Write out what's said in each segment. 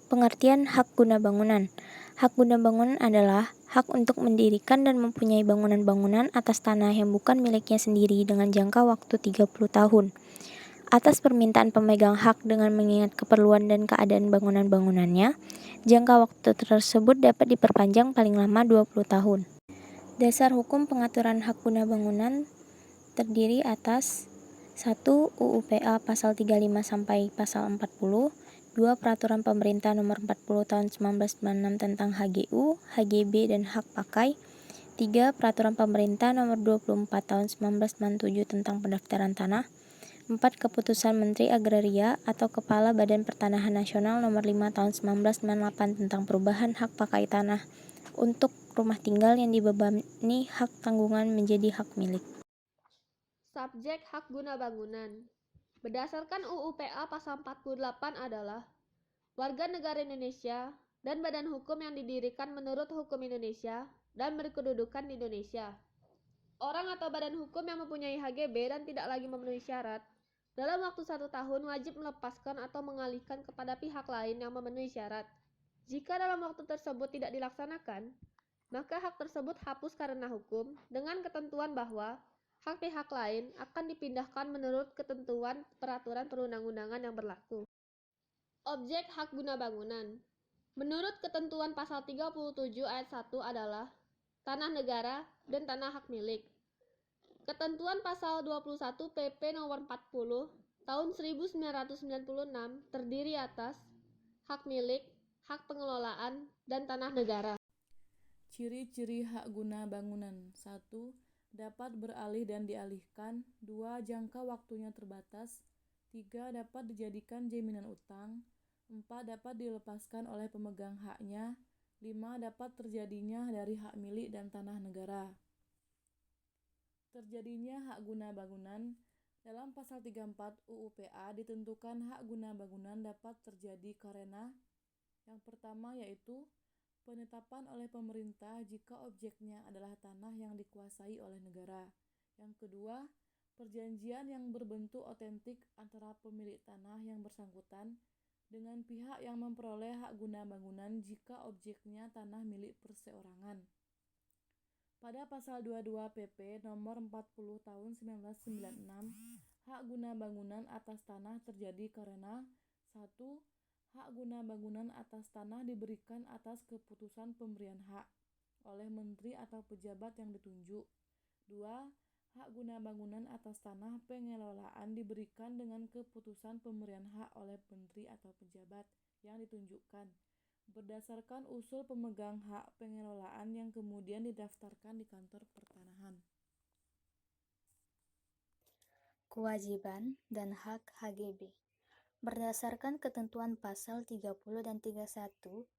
Pengertian hak guna bangunan. Hak guna bangunan adalah hak untuk mendirikan dan mempunyai bangunan-bangunan atas tanah yang bukan miliknya sendiri dengan jangka waktu 30 tahun. Atas permintaan pemegang hak dengan mengingat keperluan dan keadaan bangunan-bangunannya, jangka waktu tersebut dapat diperpanjang paling lama 20 tahun. Dasar hukum pengaturan hak guna bangunan terdiri atas 1. UU PA pasal 35 sampai pasal 40, 2. Peraturan Pemerintah Nomor 40 Tahun 1996 tentang HGU, HGB, dan hak pakai. 3. Peraturan Pemerintah Nomor 24 Tahun 1997 tentang pendaftaran tanah. 4. Keputusan Menteri Agraria atau Kepala Badan Pertanahan Nasional Nomor 5 Tahun 1998 tentang perubahan hak pakai tanah untuk rumah tinggal yang dibebani hak tanggungan menjadi hak milik. Subjek hak guna bangunan. Berdasarkan UU PA pasal 48 adalah warga negara Indonesia dan badan hukum yang didirikan menurut hukum Indonesia dan berkedudukan di Indonesia. Orang atau badan hukum yang mempunyai HGB dan tidak lagi memenuhi syarat, dalam waktu 1 tahun wajib melepaskan atau mengalihkan kepada pihak lain yang memenuhi syarat. Jika dalam waktu tersebut tidak dilaksanakan, maka hak tersebut hapus karena hukum dengan ketentuan bahwa hak pihak lain akan dipindahkan menurut ketentuan peraturan perundang-undangan yang berlaku. Objek hak guna bangunan. Menurut ketentuan pasal 37 ayat 1 adalah tanah negara dan tanah hak milik. Ketentuan pasal 21 PP nomor 40 tahun 1996 terdiri atas hak milik, hak pengelolaan, dan tanah negara. Ciri-ciri hak guna bangunan. 1. Dapat beralih dan dialihkan. 2. Jangka waktunya terbatas. 3. Dapat dijadikan jaminan utang. 4. Dapat dilepaskan oleh pemegang haknya. 5. Dapat terjadinya dari hak milik dan tanah negara. Terjadinya hak guna bangunan. Dalam pasal 34 UU PA ditentukan hak guna bangunan dapat terjadi karena yang pertama yaitu penetapan oleh pemerintah jika objeknya adalah tanah yang dikuasai oleh negara. Yang kedua, perjanjian yang berbentuk otentik antara pemilik tanah yang bersangkutan dengan pihak yang memperoleh hak guna bangunan jika objeknya tanah milik perseorangan. Pada pasal 22 PP nomor 40 tahun 1996, hak guna bangunan atas tanah terjadi karena 1. Hak guna bangunan atas tanah diberikan atas keputusan pemberian hak oleh menteri atau pejabat yang ditunjuk. 2. Hak guna bangunan atas tanah pengelolaan diberikan dengan keputusan pemberian hak oleh menteri atau pejabat yang ditunjukkan berdasarkan usul pemegang hak pengelolaan yang kemudian didaftarkan di kantor pertanahan. Kewajiban dan hak HGB. Berdasarkan ketentuan pasal 30 dan 31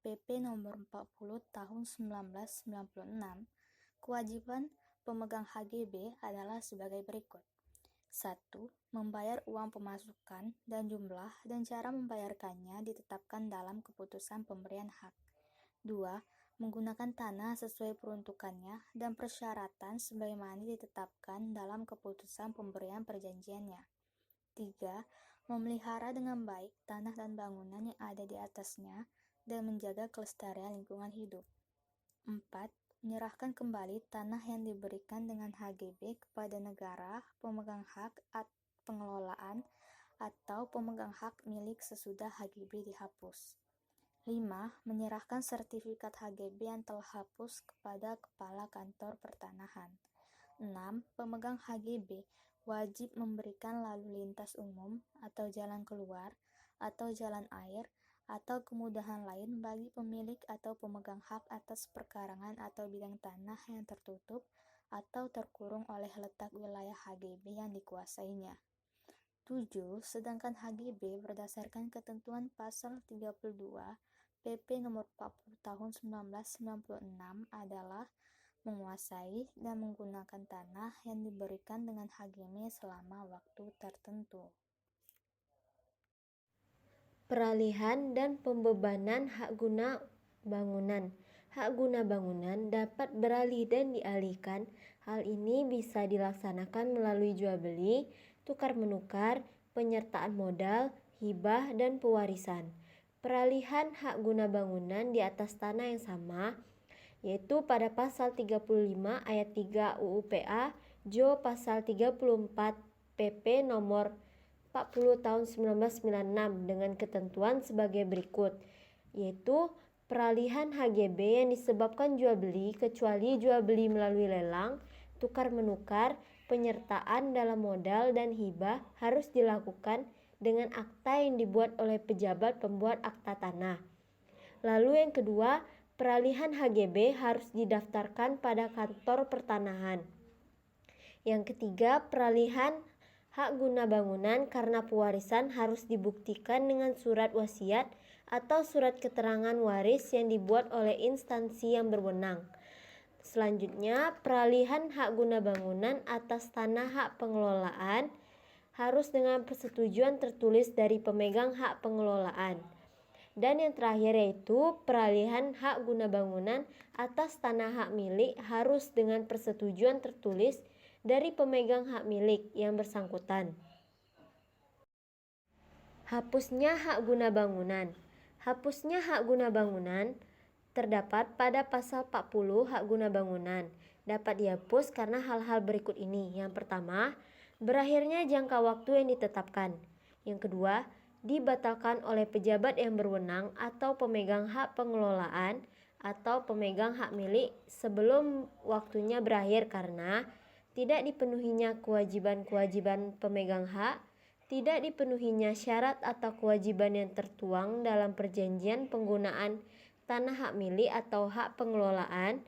PP nomor 40 tahun 1996, kewajiban pemegang HGB adalah sebagai berikut. 1. Membayar uang pemasukan dan jumlah dan cara membayarkannya ditetapkan dalam keputusan pemberian hak. 2. Menggunakan tanah sesuai peruntukannya dan persyaratan sebagaimana ditetapkan dalam keputusan pemberian perjanjiannya. 3. Memelihara dengan baik tanah dan bangunan yang ada di atasnya dan menjaga kelestarian lingkungan hidup. 4. Menyerahkan kembali tanah yang diberikan dengan HGB kepada negara, pemegang hak pengelolaan, atau pemegang hak milik sesudah HGB dihapus. 5. Menyerahkan sertifikat HGB yang telah hapus kepada Kepala Kantor Pertanahan. 6. Pemegang HGB wajib memberikan lalu lintas umum atau jalan keluar atau jalan air atau kemudahan lain bagi pemilik atau pemegang hak atas perkarangan atau bidang tanah yang tertutup atau terkurung oleh letak wilayah HGB yang dikuasainya. 7. Sedangkan HGB berdasarkan ketentuan pasal 32 PP nomor 40 tahun 1996 adalah menguasai dan menggunakan tanah yang diberikan dengan HGB selama waktu tertentu. Peralihan dan pembebanan hak guna bangunan. Hak guna bangunan dapat beralih dan dialihkan. Hal ini bisa dilaksanakan melalui jual beli, tukar menukar, penyertaan modal, hibah, dan pewarisan. Peralihan hak guna bangunan di atas tanah yang sama, yaitu pada pasal 35 ayat 3 UU PA, Jo pasal 34 PP nomor 40 tahun 1996 dengan ketentuan sebagai berikut, yaitu peralihan HGB yang disebabkan jual beli kecuali jual beli melalui lelang, tukar menukar, penyertaan dalam modal, dan hibah harus dilakukan dengan akta yang dibuat oleh pejabat pembuat akta tanah. Lalu yang kedua, peralihan HGB harus didaftarkan pada kantor pertanahan. Yang ketiga, peralihan hak guna bangunan karena pewarisan harus dibuktikan dengan surat wasiat atau surat keterangan waris yang dibuat oleh instansi yang berwenang. Selanjutnya, peralihan hak guna bangunan atas tanah hak pengelolaan harus dengan persetujuan tertulis dari pemegang hak pengelolaan. Dan yang terakhir yaitu peralihan hak guna bangunan atas tanah hak milik harus dengan persetujuan tertulis dari pemegang hak milik yang bersangkutan. Hapusnya hak guna bangunan. Hapusnya hak guna bangunan terdapat pada pasal 40 hak guna bangunan. Dapat dihapus karena hal-hal berikut ini. Yang pertama, berakhirnya jangka waktu yang ditetapkan. Yang kedua, dibatalkan oleh pejabat yang berwenang atau pemegang hak pengelolaan atau pemegang hak milik sebelum waktunya berakhir karena tidak dipenuhinya kewajiban-kewajiban pemegang hak, tidak dipenuhinya syarat atau kewajiban yang tertuang dalam perjanjian penggunaan tanah hak milik atau hak pengelolaan,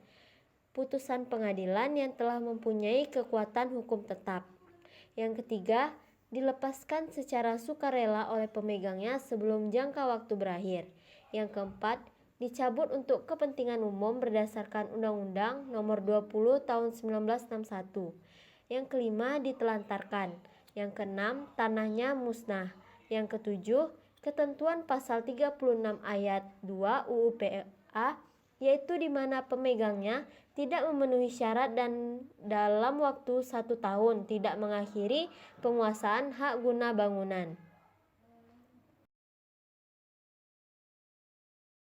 putusan pengadilan yang telah mempunyai kekuatan hukum tetap. Yang ketiga, dilepaskan secara sukarela oleh pemegangnya sebelum jangka waktu berakhir. Yang keempat, dicabut untuk kepentingan umum berdasarkan Undang-Undang Nomor 20 Tahun 1961. Yang kelima, ditelantarkan. Yang keenam, tanahnya musnah. Yang ketujuh, ketentuan pasal 36 ayat 2 UU PA, yaitu di mana pemegangnya tidak memenuhi syarat dan dalam waktu 1 tahun tidak mengakhiri penguasaan hak guna bangunan.